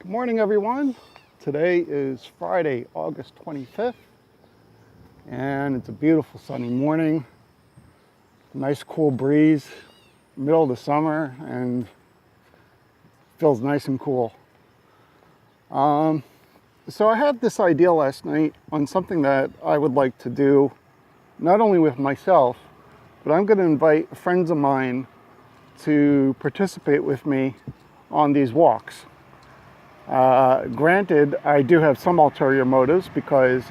Good morning, everyone. Today is Friday, August 25th, and it's a beautiful sunny morning. Nice cool breeze, middle of the summer, and feels nice and cool. So I had this idea last night on something that I would like to do, not only with myself, but I'm going to invite friends of mine to participate with me on these walks. Granted, I do have some ulterior motives because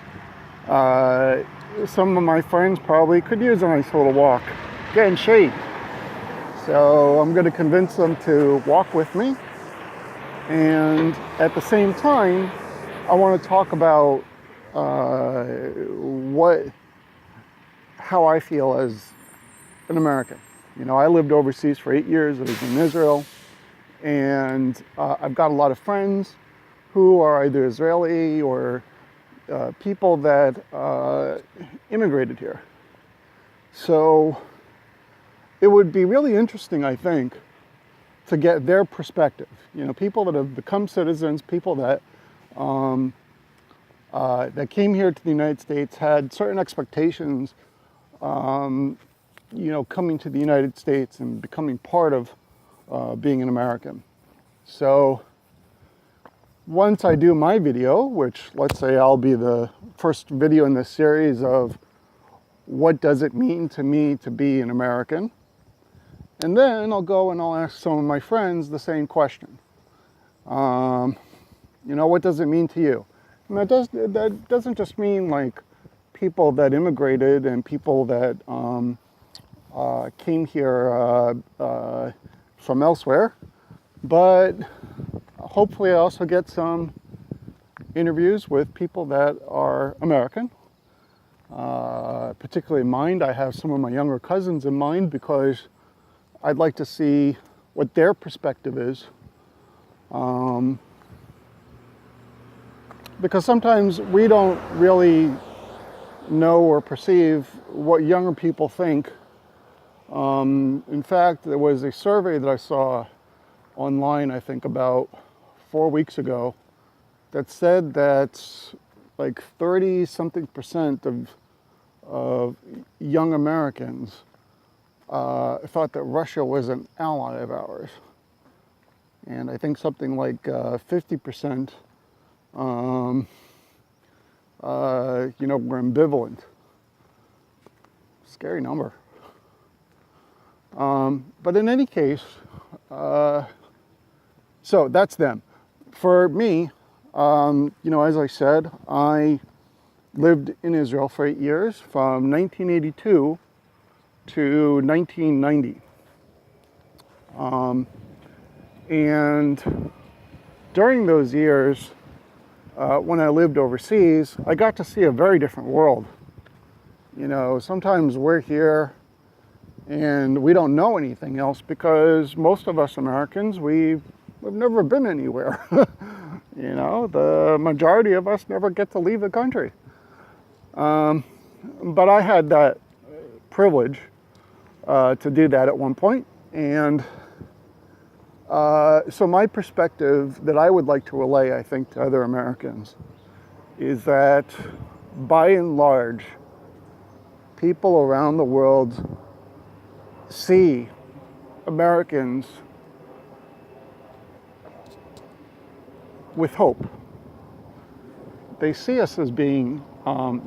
some of my friends probably could use a nice little walk, get in shape. So I'm going to convince them to walk with me. And at the same time, I want to talk about how I feel as an American. You know, I lived overseas for 8 years. I was in Israel. And I've got a lot of friends who are either Israeli or people that immigrated here. So it would be really interesting, I think, to get their perspective. You know, people that have become citizens, people that that came here to the United States, had certain expectations, you know, coming to the United States and becoming part of being an American. So once I do my video, which let's say I'll be the first video in this series of what does it mean to me to be an American, and then I'll go and I'll ask some of my friends the same question. You know, what does it mean to you? And that doesn't just mean like people that immigrated and people that came here from elsewhere, but hopefully I also get some interviews with people that are American. Particularly in mind, I have some of my younger cousins in mind because I'd like to see what their perspective is. Because sometimes we don't really know or perceive what younger people think. In fact, there was a survey that I saw online, I think about 4 weeks ago, that said that like 30-something% of young Americans thought that Russia was an ally of ours. And I think something like 50%, you know, were ambivalent. Scary number. But in any case, so that's them. For me, you know, as I said, I lived in Israel for 8 years, from 1982 to 1990. And during those years, when I lived overseas, I got to see a very different world. You know, sometimes we're here and we don't know anything else because most of us Americans, we've never been anywhere. You know, the majority of us never get to leave the country. But I had that privilege to do that at one point. And so my perspective that I would like to relay, I think, to other Americans is that by and large, people around the world see Americans with hope. They see us as being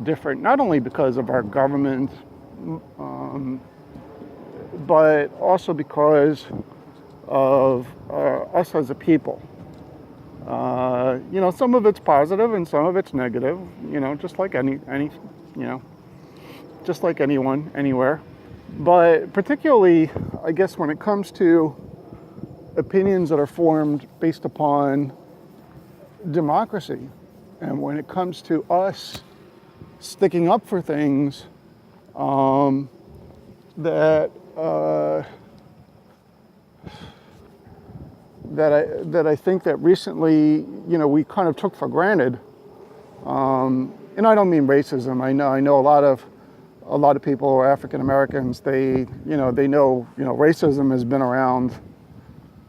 different, not only because of our government, but also because of us as a people. You know, some of it's positive and some of it's negative, you know, just like any, you know, just like anyone, anywhere. But particularly, I guess, when it comes to opinions that are formed based upon democracy, and when it comes to us sticking up for things that I think that recently, you know, we kind of took for granted. And I don't mean racism. I know a lot of people who are African Americans. They know racism has been around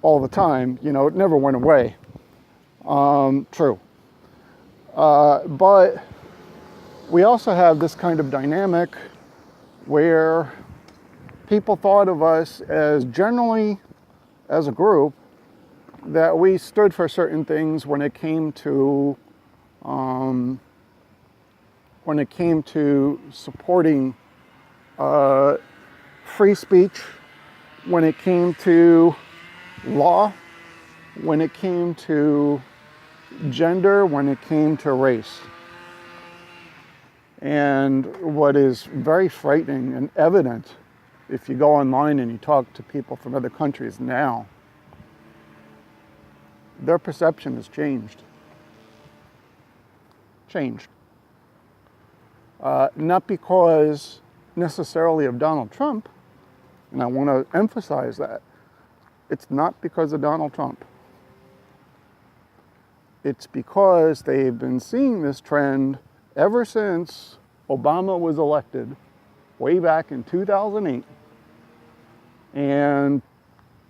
all the time. You know, it never went away. True. But we also have this kind of dynamic where people thought of us as generally, as a group, that we stood for certain things when it came to supporting free speech, when it came to law, when it came to gender, when it came to race. And what is very frightening and evident if you go online and you talk to people from other countries now, their perception has changed. Not because necessarily of Donald Trump, and I want to emphasize that. It's not because of Donald Trump. It's because they've been seeing this trend ever since Obama was elected, way back in 2008. And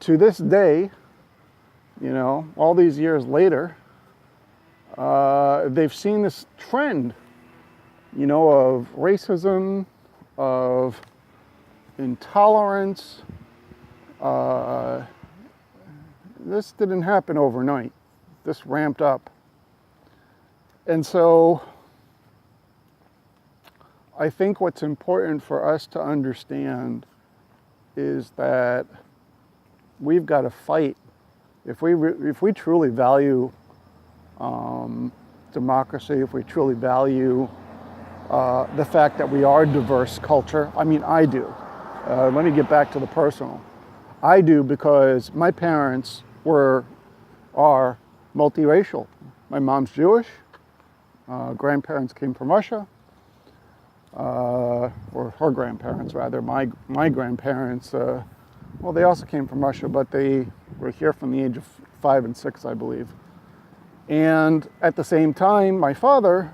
to this day, you know, all these years later, they've seen this trend, you know, of racism, of intolerance. This didn't happen overnight. This ramped up. And so I think what's important for us to understand is that we've got to fight. If we truly value democracy, if we truly value the fact that we are a diverse culture, I mean, I do. Let me get back to the personal. I do because my parents are multiracial. My mom's Jewish. Grandparents came from Russia. Or her grandparents, rather. My grandparents, well, they also came from Russia, but they were here from the age of 5 and 6, I believe. And at the same time, my father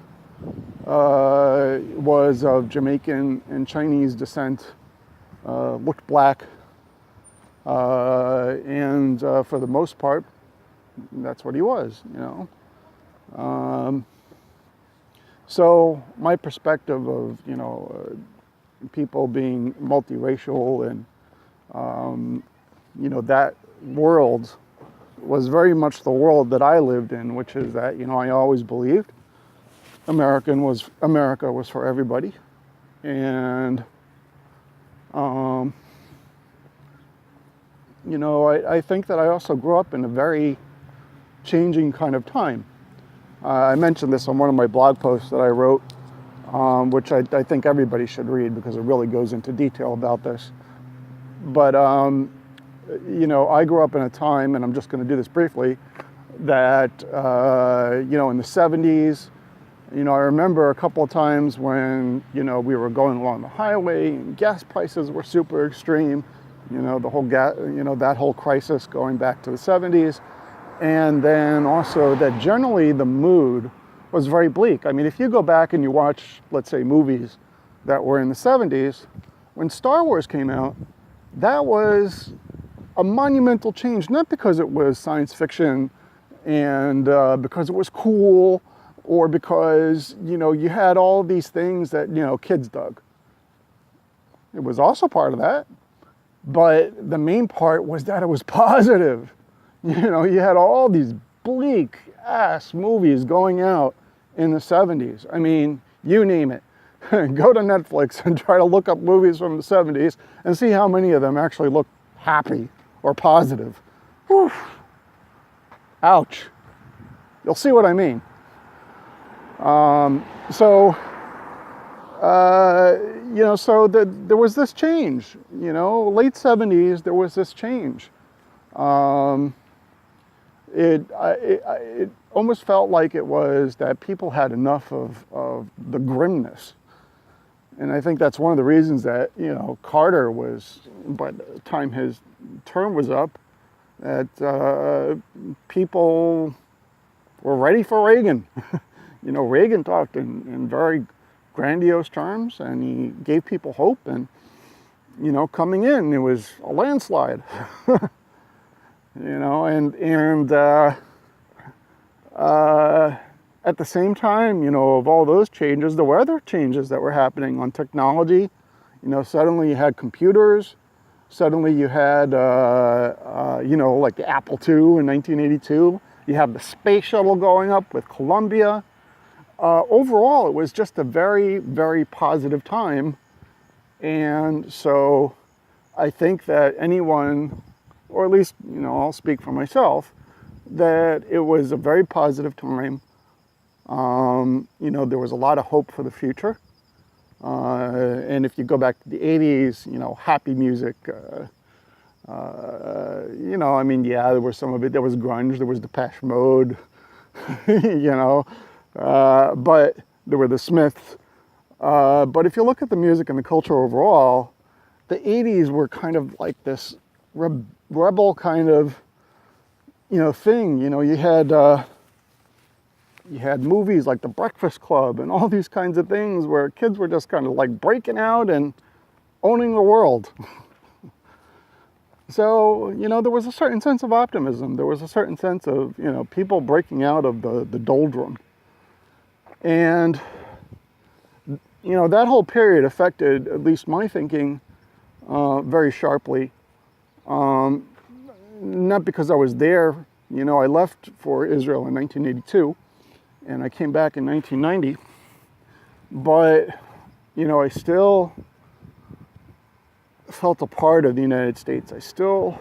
was of Jamaican and Chinese descent, looked black, and for the most part, that's what he was, you know. So my perspective of, you know, people being multiracial and, you know, that world was very much the world that I lived in, which is that, you know, I always believed America was for everybody. And, you know, I think that I also grew up in a very changing kind of time. I mentioned this on one of my blog posts that I wrote, which I think everybody should read because it really goes into detail about this. But, you know, I grew up in a time, and I'm just going to do this briefly, that, you know, in the 70s, you know, I remember a couple of times when, you know, we were going along the highway and gas prices were super extreme, you know, the whole that whole crisis going back to the 70s. And then also that generally the mood was very bleak. I mean, if you go back and you watch, let's say, movies that were in the 70s, when Star Wars came out, that was a monumental change, not because it was science fiction and because it was cool or because, you know, you had all these things that, you know, kids dug. It was also part of that, but the main part was that it was positive. You know, you had all these bleak ass movies going out in the 70s. I mean, you name it. Go to Netflix and try to look up movies from the 70s and see how many of them actually look happy or positive. Whew. Ouch. You'll see what I mean. You know, so there was this change, you know, late 70s, there was this change. It almost felt like it was that people had enough of the grimness. And I think that's one of the reasons that, you know, Carter was, by the time his term was up, that people were ready for Reagan. You know, Reagan talked in very grandiose terms, and he gave people hope. And, you know, coming in, it was a landslide. You know, At the same time, of all those changes, there were other changes that were happening on technology. Suddenly you had computers. Suddenly you had, like the Apple II in 1982. You have the space shuttle going up with Columbia. Overall, it was just a very, very positive time. And so I think that anyone, or at least, I'll speak for myself, that it was a very positive time. There was a lot of hope for the future. And if you go back to the 80s, happy music, there was some of it. There was grunge, there was Depeche Mode, but there were the Smiths. But if you look at the music and the culture overall, the 80s were kind of like this rebel kind of, thing. You had movies like The Breakfast Club and all these kinds of things where kids were just kind of like breaking out and owning the world. So, there was a certain sense of optimism. There was a certain sense of, people breaking out of the doldrum. And, that whole period affected at least my thinking very sharply. Not because I was there. I left for Israel in 1982. And I came back in 1990, but, I still felt a part of the United States. I still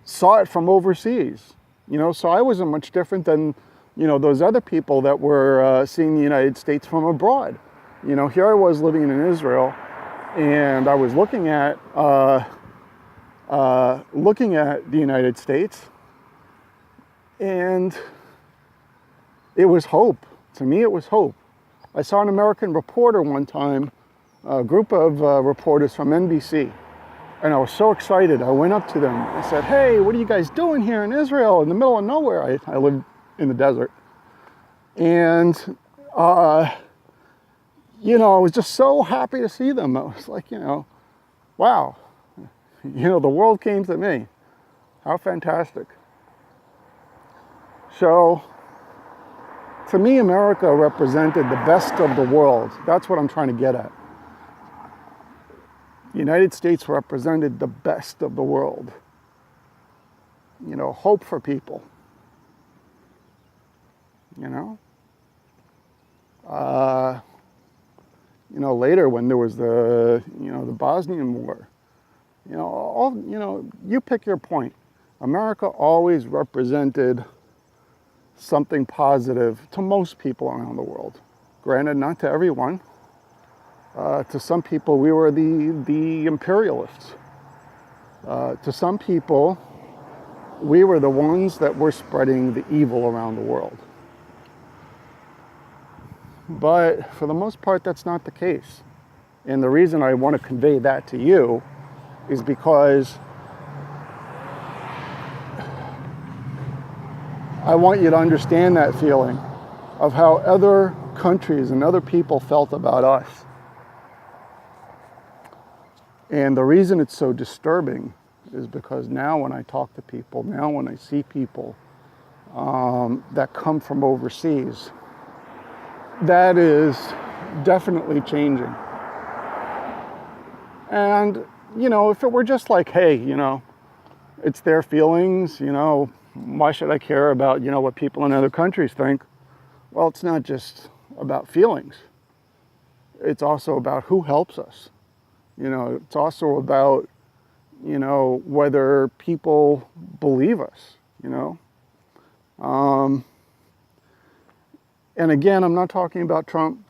saw it from overseas, so I wasn't much different than, those other people that were seeing the United States from abroad. Here I was living in Israel, and I was looking at the United States, and it was hope. To me, it was hope. I saw an American reporter one time, a group of reporters from NBC, and I was so excited. I went up to them. I said, "Hey, what are you guys doing here in Israel, in the middle of nowhere?" I live in the desert. And, I was just so happy to see them. I was like, wow, the world came to me. How fantastic. So, to me, America represented the best of the world. That's what I'm trying to get at. The United States represented the best of the world. Hope for people. Later when there was the Bosnian War, you pick your point. America always represented something positive to most people around the world. Granted, not to everyone. To some people, we were the imperialists. To some people, we were the ones that were spreading the evil around the world. But for the most part, that's not the case. And the reason I want to convey that to you is because I want you to understand that feeling of how other countries and other people felt about us. And the reason it's so disturbing is because now when I talk to people, now when I see people that come from overseas, that is definitely changing. And, if it were just like, hey, it's their feelings, why should I care about, what people in other countries think? Well, it's not just about feelings. It's also about who helps us. It's also about, whether people believe us, And again, I'm not talking about Trump.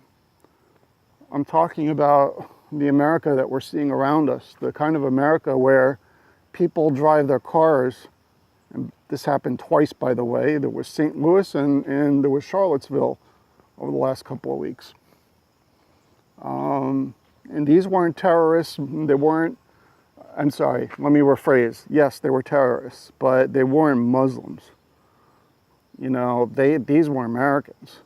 I'm talking about the America that we're seeing around us, the kind of America where people drive their cars. And this happened twice, by the way. There was St. Louis and there was Charlottesville over the last couple of weeks. And these weren't terrorists. They weren't, I'm sorry, let me rephrase. Yes, they were terrorists, but they weren't Muslims. These were Americans.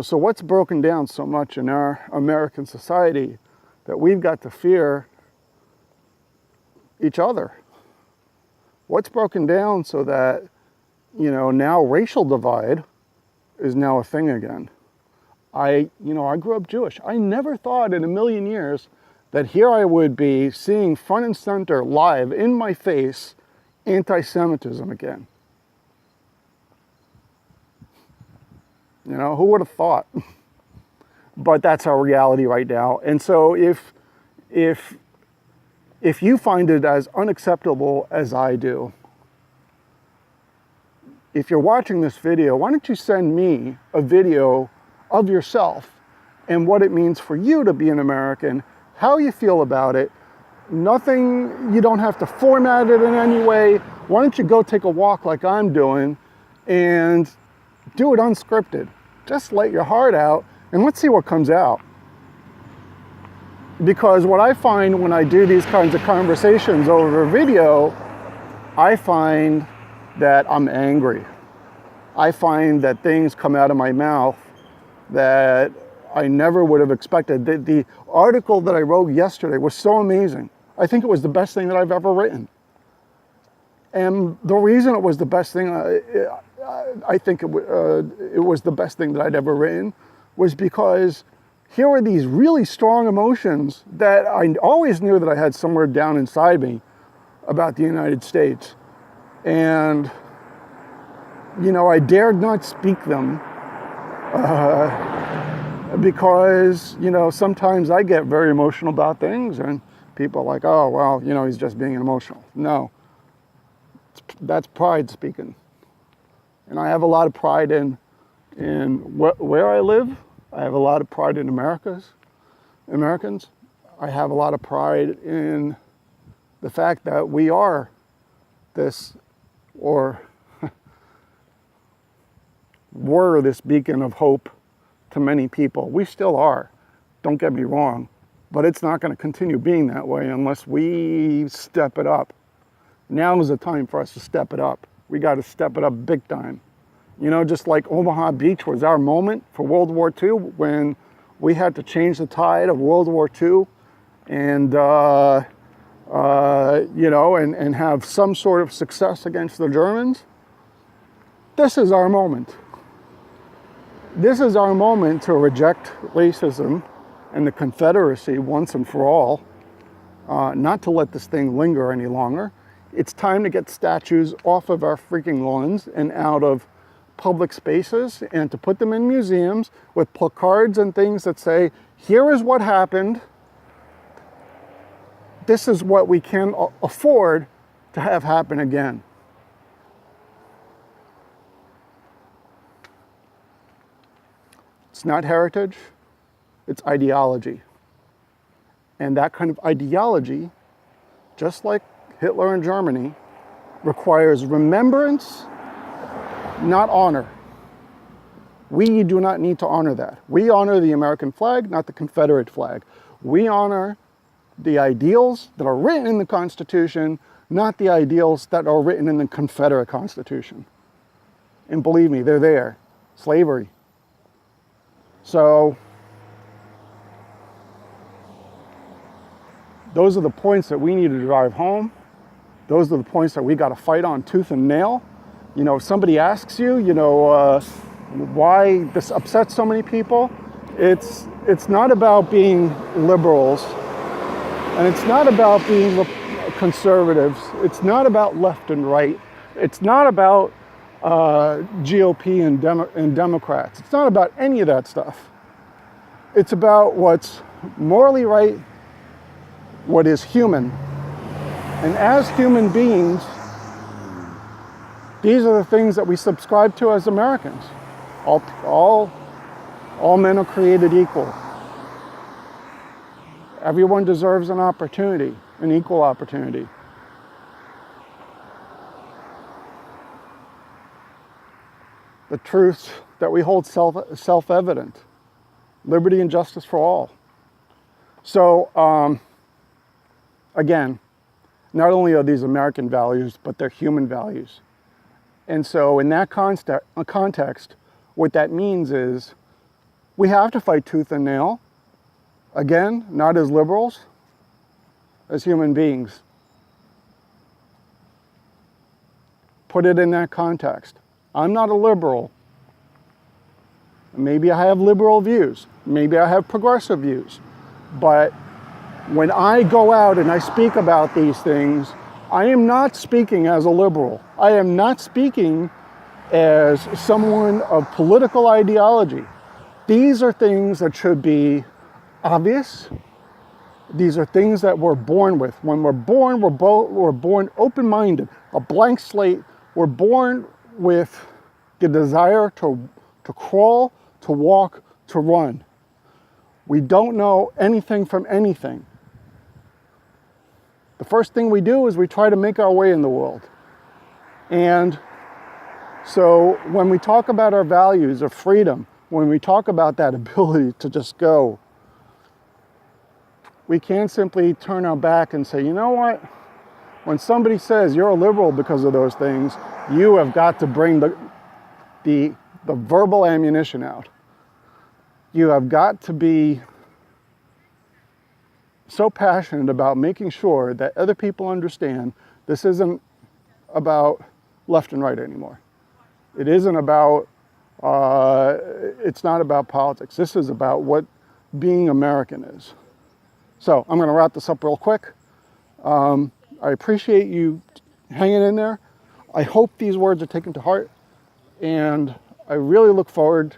So what's broken down so much in our American society that we've got to fear each other? What's broken down so that, now racial divide is now a thing again. I grew up Jewish. I never thought in a million years that here I would be seeing front and center, live, in my face, anti-Semitism again. Who would have thought? But that's our reality right now. And so if you find it as unacceptable as I do, if you're watching this video, why don't you send me a video of yourself and what it means for you to be an American, how you feel about it. Nothing, you don't have to format it in any way. Why don't you go take a walk like I'm doing and do it unscripted. Just let your heart out and let's see what comes out. Because what I find when I do these kinds of conversations over video, I find that I'm angry. I find that things come out of my mouth that I never would have expected. The article that I wrote yesterday was so amazing. I think it was the best thing that I've ever written. And the reason it was the best thing, I think it was the best thing that I'd ever written, was because here are these really strong emotions that I always knew that I had somewhere down inside me about the United States. And, I dared not speak them because, sometimes I get very emotional about things and people are like, oh, well, he's just being emotional. No, that's pride speaking. And I have a lot of pride in where I live. I have a lot of pride in Americans. I have a lot of pride in the fact that we are this, or were this beacon of hope to many people. We still are, don't get me wrong, but it's not going to continue being that way unless we step it up. Now is the time for us to step it up. We got to step it up big time. Just like Omaha Beach was our moment for World War II when we had to change the tide of World War II and, and have some sort of success against the Germans. This is our moment. This is our moment to reject racism and the Confederacy once and for all, not to let this thing linger any longer. It's time to get statues off of our freaking lawns and out of public spaces and to put them in museums with placards and things that say, here is what happened. This is what we can afford to have happen again. It's not heritage, it's ideology. And that kind of ideology, just like Hitler in Germany, requires remembrance, not honor. We do not need to honor that. We honor the American flag, not the Confederate flag. We honor the ideals that are written in the Constitution, not the ideals that are written in the Confederate Constitution. And believe me, they're there. Slavery. So, those are the points that we need to drive home. Those are the points that we got to fight on tooth and nail. If somebody asks you, why this upsets so many people, it's not about being liberals, and it's not about being conservatives. It's not about left and right. It's not about GOP and Democrats. It's not about any of that stuff. It's about what's morally right, what is human. And as human beings, these are the things that we subscribe to as Americans. All men are created equal. Everyone deserves an opportunity, an equal opportunity. The truths that we hold self-evident. Liberty and justice for all. So, again, not only are these American values, but they're human values. And so in that context, what that means is we have to fight tooth and nail. Again, not as liberals, as human beings. put it in that context. I'm not a liberal. Maybe I have liberal views. Maybe I have progressive views. But when I go out and I speak about these things, I am not speaking as a liberal. I am not speaking as someone of political ideology. These are things that should be obvious. These are things that we're born with. When we're born, we're born open-minded, a blank slate. We're born with the desire to crawl, to walk, to run. We don't know anything from anything. The first thing we do is we try to make our way in the world. And so when we talk about our values of freedom, when we talk about that ability to just go, we can't simply turn our back and say, you know what? When somebody says you're a liberal because of those things, you have got to bring the verbal ammunition out. You have got to be so passionate about making sure that other people understand this isn't about left and right anymore. It isn't about, it's not about politics. This is about what being American is. So I'm going to wrap this up real quick. I appreciate you hanging in there. I hope these words are taken to heart, and I really look forward,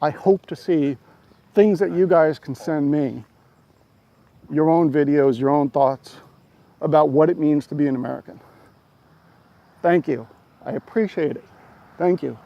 I hope to see things that you guys can send me, your own videos, your own thoughts about what it means to be an American. Thank you. I appreciate it. Thank you.